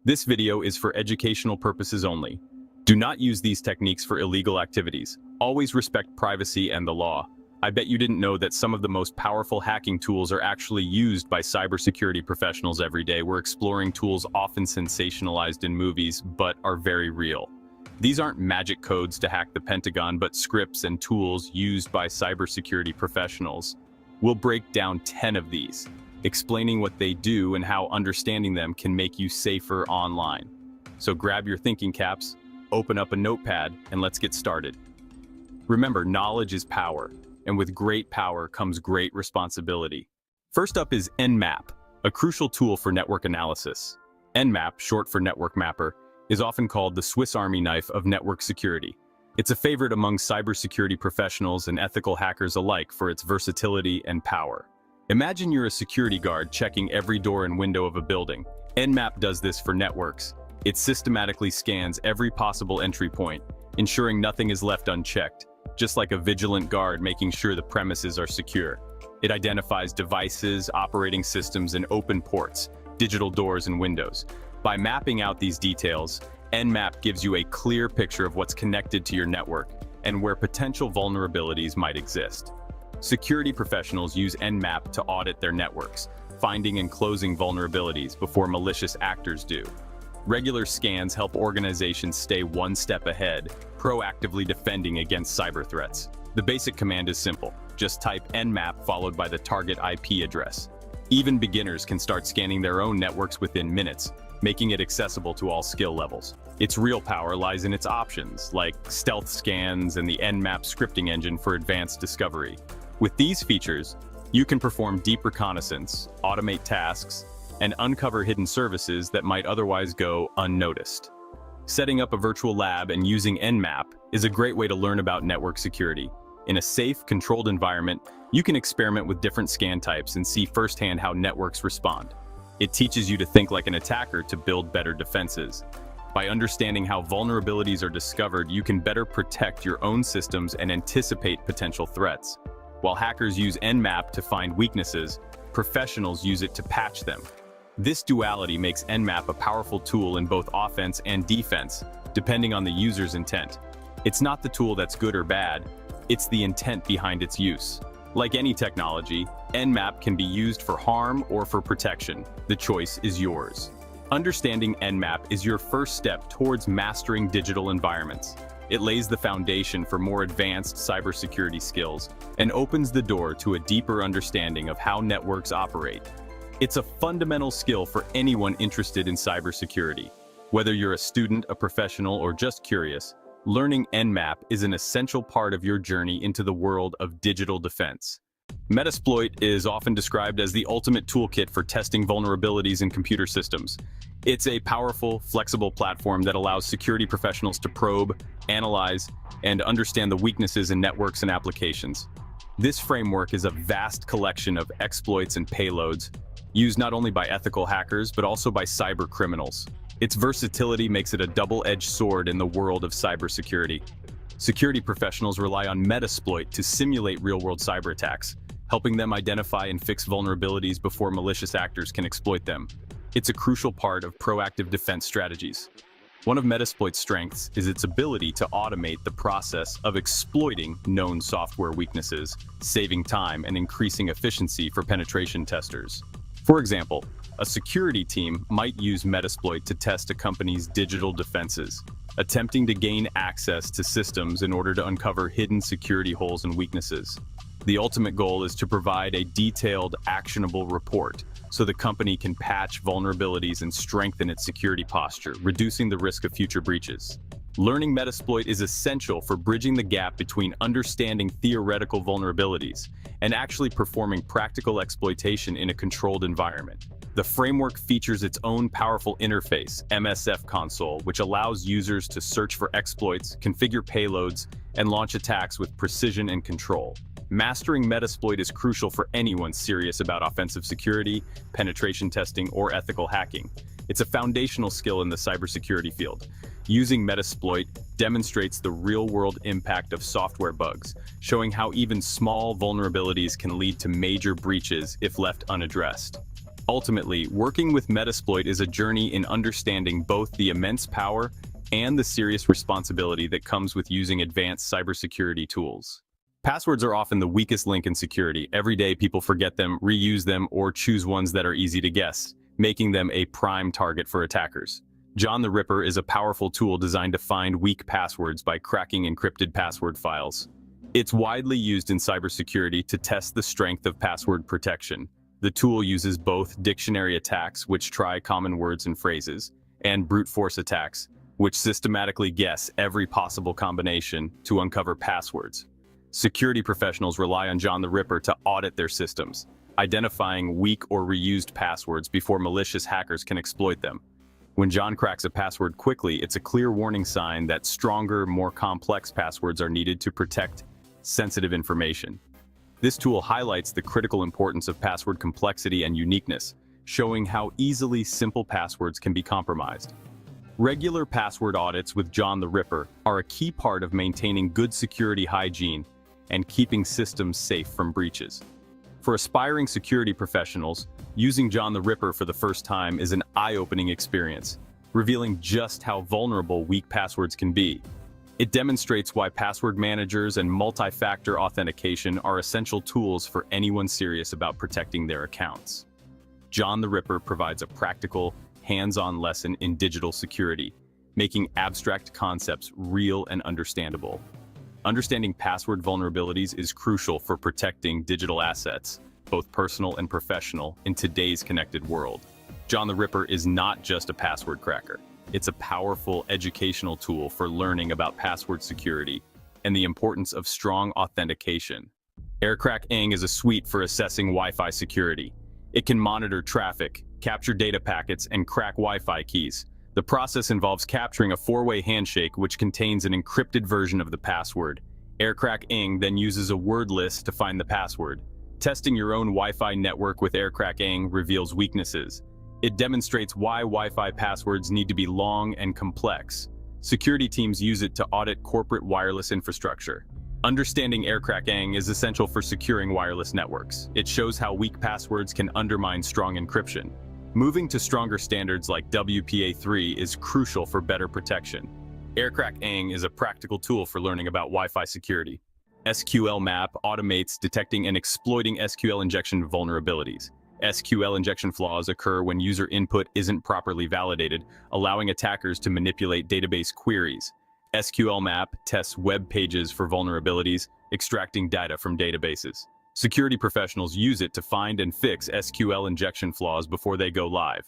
This video is for educational purposes only. Do not use these techniques for illegal activities. Always respect privacy and the law. I bet you didn't know that some of the most powerful hacking tools are actually used by cybersecurity professionals every day. We're exploring tools often sensationalized in movies, but are very real. These aren't magic codes to hack the Pentagon, but scripts and tools used by cybersecurity professionals. We'll break down 10 of these, explaining what they do and how understanding them can make you safer online. So grab your thinking caps, open up a notepad, and let's get started. Remember, knowledge is power, and with great power comes great responsibility. First up is Nmap, a crucial tool for network analysis. Nmap, short for Network Mapper, is often called the Swiss Army knife of network security. It's a favorite among cybersecurity professionals and ethical hackers alike for its versatility and power. Imagine you're a security guard checking every door and window of a building. Nmap does this for networks. It systematically scans every possible entry point, ensuring nothing is left unchecked, just like a vigilant guard making sure the premises are secure. It identifies devices, operating systems, and open ports, digital doors and windows. By mapping out these details, Nmap gives you a clear picture of what's connected to your network and where potential vulnerabilities might exist. Security professionals use Nmap to audit their networks, finding and closing vulnerabilities before malicious actors do. Regular scans help organizations stay one step ahead, proactively defending against cyber threats. The basic command is simple. Just type Nmap followed by the target IP address. Even beginners can start scanning their own networks within minutes, making it accessible to all skill levels. Its real power lies in its options, like stealth scans and the Nmap scripting engine for advanced discovery. With these features, you can perform deep reconnaissance, automate tasks, and uncover hidden services that might otherwise go unnoticed. Setting up a virtual lab and using Nmap is a great way to learn about network security. In a safe, controlled environment, you can experiment with different scan types and see firsthand how networks respond. It teaches you to think like an attacker to build better defenses. By understanding how vulnerabilities are discovered, you can better protect your own systems and anticipate potential threats. While hackers use Nmap to find weaknesses, professionals use it to patch them. This duality makes Nmap a powerful tool in both offense and defense, depending on the user's intent. It's not the tool that's good or bad, it's the intent behind its use. Like any technology, Nmap can be used for harm or for protection. The choice is yours. Understanding Nmap is your first step towards mastering digital environments. It lays the foundation for more advanced cybersecurity skills and opens the door to a deeper understanding of how networks operate. It's a fundamental skill for anyone interested in cybersecurity. Whether you're a student, a professional, or just curious, learning Nmap is an essential part of your journey into the world of digital defense. Metasploit is often described as the ultimate toolkit for testing vulnerabilities in computer systems. It's a powerful, flexible platform that allows security professionals to probe, analyze, and understand the weaknesses in networks and applications. This framework is a vast collection of exploits and payloads, used not only by ethical hackers, but also by cyber criminals. Its versatility makes it a double-edged sword in the world of cybersecurity. Security professionals rely on Metasploit to simulate real-world cyber attacks, helping them identify and fix vulnerabilities before malicious actors can exploit them. It's a crucial part of proactive defense strategies. One of Metasploit's strengths is its ability to automate the process of exploiting known software weaknesses, saving time and increasing efficiency for penetration testers. For example, a security team might use Metasploit to test a company's digital defenses, attempting to gain access to systems in order to uncover hidden security holes and weaknesses. The ultimate goal is to provide a detailed, actionable report so the company can patch vulnerabilities and strengthen its security posture, reducing the risk of future breaches. Learning Metasploit is essential for bridging the gap between understanding theoretical vulnerabilities and actually performing practical exploitation in a controlled environment. The framework features its own powerful interface, MSF Console, which allows users to search for exploits, configure payloads, and launch attacks with precision and control. Mastering Metasploit is crucial for anyone serious about offensive security, penetration testing, or ethical hacking. It's a foundational skill in the cybersecurity field. Using Metasploit demonstrates the real-world impact of software bugs, showing how even small vulnerabilities can lead to major breaches if left unaddressed. Ultimately, working with Metasploit is a journey in understanding both the immense power and the serious responsibility that comes with using advanced cybersecurity tools. Passwords are often the weakest link in security. Every day people forget them, reuse them, or choose ones that are easy to guess, making them a prime target for attackers. John the Ripper is a powerful tool designed to find weak passwords by cracking encrypted password files. It's widely used in cybersecurity to test the strength of password protection. The tool uses both dictionary attacks, which try common words and phrases, and brute force attacks, which systematically guess every possible combination to uncover passwords. Security professionals rely on John the Ripper to audit their systems, identifying weak or reused passwords before malicious hackers can exploit them. When John cracks a password quickly, it's a clear warning sign that stronger, more complex passwords are needed to protect sensitive information. This tool highlights the critical importance of password complexity and uniqueness, showing how easily simple passwords can be compromised. Regular password audits with John the Ripper are a key part of maintaining good security hygiene and keeping systems safe from breaches. For aspiring security professionals, using John the Ripper for the first time is an eye-opening experience, revealing just how vulnerable weak passwords can be. It demonstrates why password managers and multi-factor authentication are essential tools for anyone serious about protecting their accounts. John the Ripper provides a practical, hands-on lesson in digital security, making abstract concepts real and understandable. Understanding password vulnerabilities is crucial for protecting digital assets, both personal and professional, in today's connected world. John the Ripper is not just a password cracker. It's a powerful educational tool for learning about password security and the importance of strong authentication. AirCrack-ing is a suite for assessing Wi-Fi security. It can monitor traffic, capture data packets, and crack Wi-Fi keys. The process involves capturing a four-way handshake which contains an encrypted version of the password. AirCrack-ing then uses a word list to find the password. Testing your own Wi-Fi network with AirCrack-ing reveals weaknesses. It demonstrates why Wi-Fi passwords need to be long and complex. Security teams use it to audit corporate wireless infrastructure. Understanding AirCrack-ing is essential for securing wireless networks. It shows how weak passwords can undermine strong encryption. Moving to stronger standards like WPA3 is crucial for better protection. AirCrack-ing is a practical tool for learning about Wi-Fi security. SQL Map automates detecting and exploiting SQL injection vulnerabilities. SQL injection flaws occur when user input isn't properly validated, allowing attackers to manipulate database queries. SQL Map tests web pages for vulnerabilities, extracting data from databases. Security professionals use it to find and fix SQL injection flaws before they go live.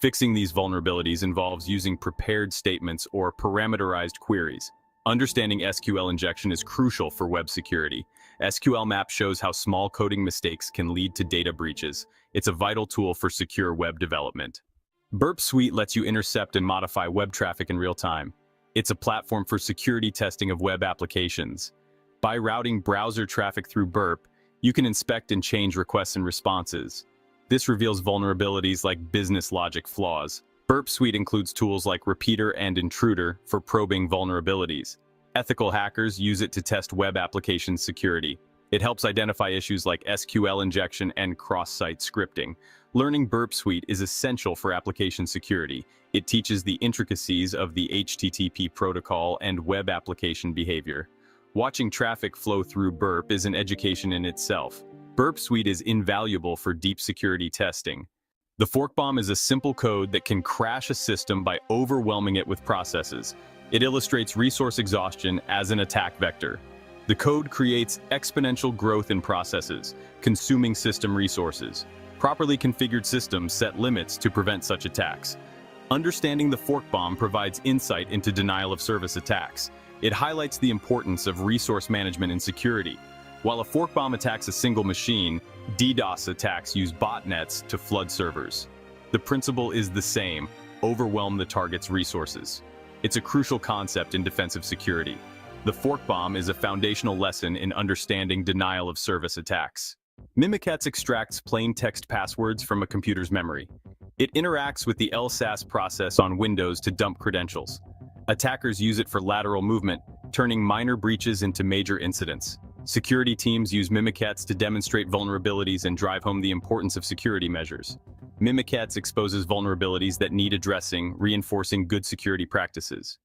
Fixing these vulnerabilities involves using prepared statements or parameterized queries. Understanding SQL injection is crucial for web security. SQL Map shows how small coding mistakes can lead to data breaches. It's a vital tool for secure web development. Burp Suite lets you intercept and modify web traffic in real time. It's a platform for security testing of web applications. By routing browser traffic through Burp, you can inspect and change requests and responses. This reveals vulnerabilities like business logic flaws. Burp Suite includes tools like Repeater and Intruder for probing vulnerabilities. Ethical hackers use it to test web application security. It helps identify issues like SQL injection and cross-site scripting. Learning Burp Suite is essential for application security. It teaches the intricacies of the HTTP protocol and web application behavior. Watching traffic flow through Burp is an education in itself. Burp Suite is invaluable for deep security testing. The fork bomb is a simple code that can crash a system by overwhelming it with processes. It illustrates resource exhaustion as an attack vector. The code creates exponential growth in processes, consuming system resources. Properly configured systems set limits to prevent such attacks. Understanding the fork bomb provides insight into denial of service attacks. It highlights the importance of resource management and security. While a fork bomb attacks a single machine, DDoS attacks use botnets to flood servers. The principle is the same: overwhelm the target's resources. It's a crucial concept in defensive security. The fork bomb is a foundational lesson in understanding denial of service attacks. Mimikatz extracts plain text passwords from a computer's memory. It interacts with the LSAS process on Windows to dump credentials. Attackers use it for lateral movement, turning minor breaches into major incidents. Security teams use Mimikatz to demonstrate vulnerabilities and drive home the importance of security measures. Mimikatz exposes vulnerabilities that need addressing, reinforcing good security practices.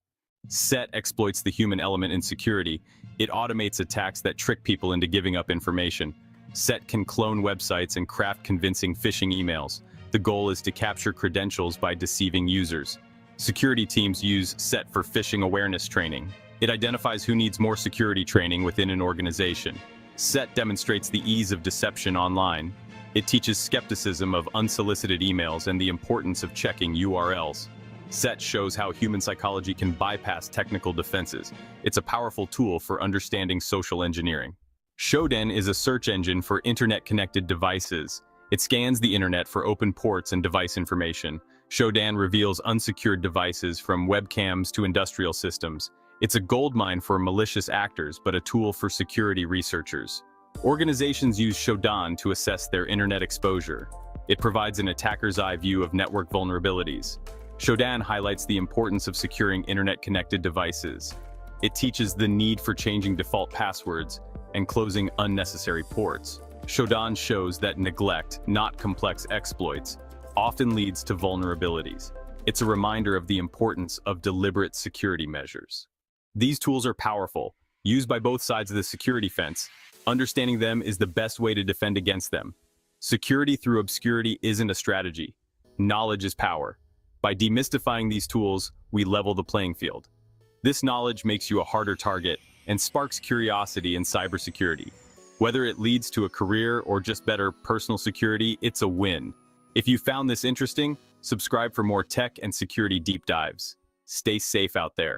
SET exploits the human element in security. It automates attacks that trick people into giving up information. SET can clone websites and craft convincing phishing emails. The goal is to capture credentials by deceiving users. Security teams use SET for phishing awareness training. It identifies who needs more security training within an organization. SET demonstrates the ease of deception online. It teaches skepticism of unsolicited emails and the importance of checking URLs. SET shows how human psychology can bypass technical defenses. It's a powerful tool for understanding social engineering. Shodan is a search engine for internet-connected devices. It scans the internet for open ports and device information. Shodan reveals unsecured devices from webcams to industrial systems. It's a goldmine for malicious actors, but a tool for security researchers. Organizations use Shodan to assess their internet exposure. It provides an attacker's eye view of network vulnerabilities. Shodan highlights the importance of securing internet-connected devices. It teaches the need for changing default passwords and closing unnecessary ports. Shodan shows that neglect, not complex exploits, often leads to vulnerabilities. It's a reminder of the importance of deliberate security measures. These tools are powerful, used by both sides of the security fence. Understanding them is the best way to defend against them. Security through obscurity isn't a strategy. Knowledge is power. By demystifying these tools, we level the playing field. This knowledge makes you a harder target and sparks curiosity in cybersecurity. Whether it leads to a career or just better personal security, it's a win. If you found this interesting, subscribe for more tech and security deep dives. Stay safe out there.